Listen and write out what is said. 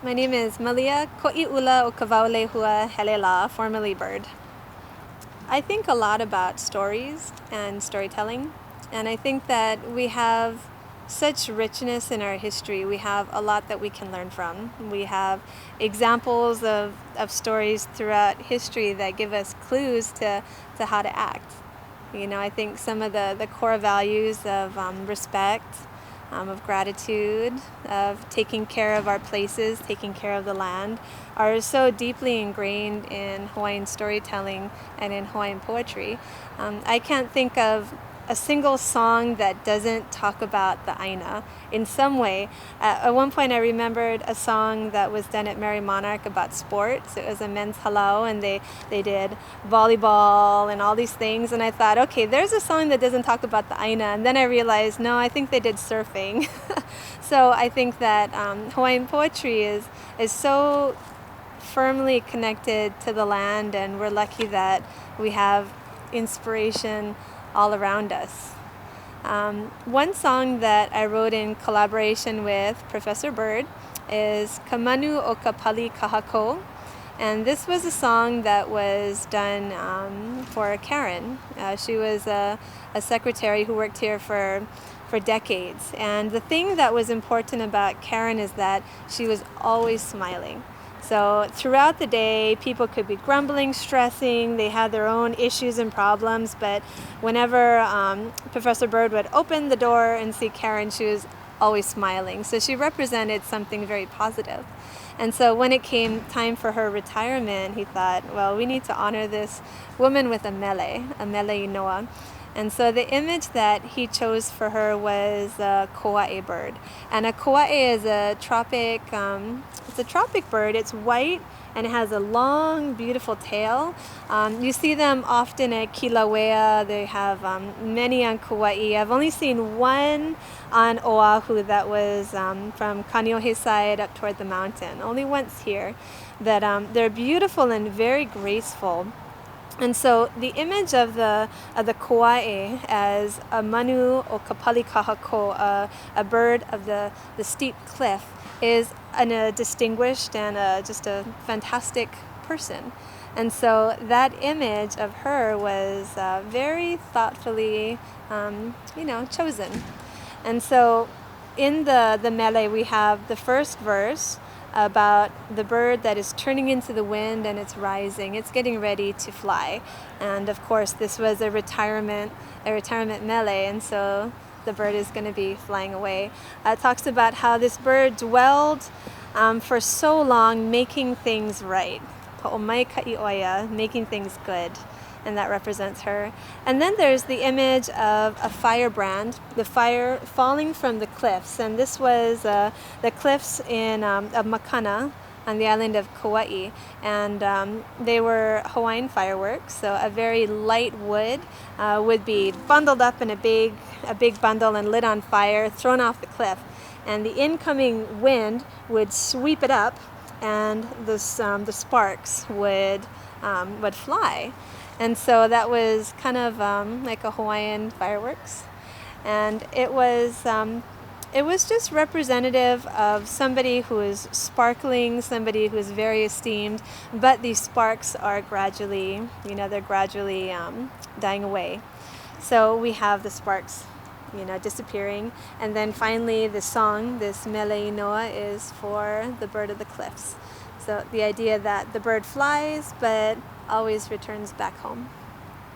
My name is Mālia Ko'iulaokawaolehua Helelā, formerly Bird. I think a lot about stories and storytelling, and I think that we have such richness in our history. We have a lot that we can learn from. We have examples of stories throughout history that give us clues to how to act. You know, I think some of the core values of respect, of gratitude, of taking care of our places, taking care of the land, are so deeply ingrained in Hawaiian storytelling and in Hawaiian poetry. I can't think of a single song that doesn't talk about the Aina in some way. At one point I remembered a song that was done at Merry Monarch about sports. It was a men's halau, and they did volleyball and all these things, and I thought, okay, there's a song that doesn't talk about the Aina, and then I realized, no, I think they did surfing. So I think that Hawaiian poetry is so firmly connected to the land, and we're lucky that we have inspiration all around us. One song that I wrote in collaboration with Professor Bird is Ka Manu o ka Pali Kahakō, and this was a song that was done for Karen. She was a secretary who worked here for decades, and the thing that was important about Karen is that she was always smiling. So throughout the day, people could be grumbling, stressing, they had their own issues and problems, but whenever Professor Bird would open the door and see Karen, she was always smiling. So she represented something very positive. And so when it came time for her retirement, he thought, well, we need to honor this woman with a mele inoa. And so the image that he chose for her was a koa'e bird. And a koa'e is a tropic bird. It's white and it has a long, beautiful tail. You see them often at Kilauea. They have many on Kauai. I've only seen one on Oahu that was from Kaneohe side up toward the mountain. Only once here. But they're beautiful and very graceful. And so the image of the koa'e as a manu o ka Pali Kahakō, a bird of the steep cliff, is a distinguished and just a fantastic person. And so that image of her was very thoughtfully, chosen. And so in the mele we have the first verse about the bird that is turning into the wind and it's rising. It's getting ready to fly. And of course this was a retirement mele, and so the bird is going to be flying away. It talks about how this bird dwelled for so long making things right. Making things good. And that represents her. And then there's the image of a firebrand, the fire falling from the cliffs. And this was the cliffs of Makana on the island of Kauai. And they were Hawaiian fireworks, so a very light wood would be bundled up in a big bundle and lit on fire, thrown off the cliff. And the incoming wind would sweep it up, and the sparks would fly. And so that was kind of like a Hawaiian fireworks. And it was just representative of somebody who is sparkling, somebody who is very esteemed, but these sparks are gradually, dying away. So we have the sparks, disappearing. And then finally the song, this mele inoa, is for the bird of the cliffs. So the idea that the bird flies, but always returns back home.